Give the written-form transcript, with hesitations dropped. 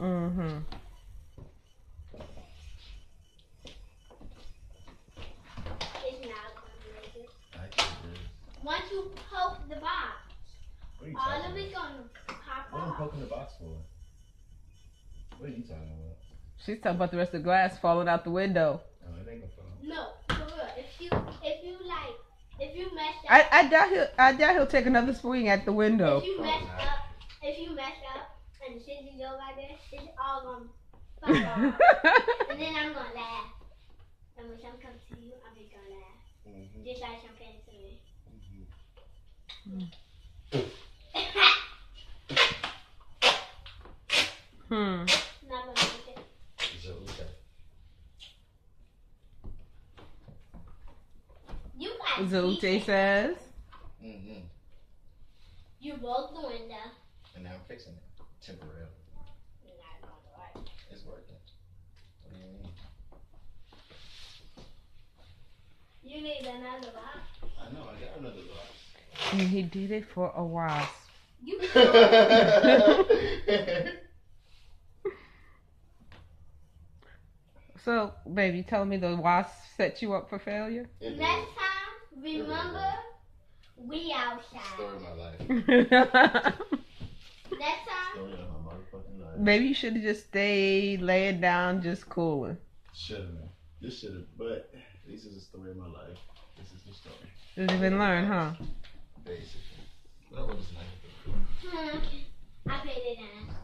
Mm-hmm. It's not gonna make it. Actually, it is. Once you poke the box, What are you all talking of it about? gonna pop What am I off. poking the box for? What are you talking about? She's talking about the rest of the glass falling out the window. Oh, it ain't gonna fall. No, for real. If you mess up, I doubt he'll take another swing at the window. if you mess up, and the scissors go like this, it's all gonna pop off. And then I'm gonna laugh. And when something comes to you, I'm just gonna laugh. Mm-hmm. Just like some came to me. Hmm. Not gonna make it. So, okay. You guys. Zote says. Mm-hmm. You broke the window. And now I'm fixing it. Temporarily. Not gonna work. It's working. What do you mean? You need another box. I know, I got another And he did it for a wasp. You. box. So, baby, tell me the wasp set you up for failure? Next time, remember, we outside. Story of my life. Next time, Story of my motherfucking life. Maybe you should have just stayed laying down, just cooling. Should have. This should have. But this is the story of my life. This is the story. Didn't even learn, huh? Basically. That was nice. I paid it down.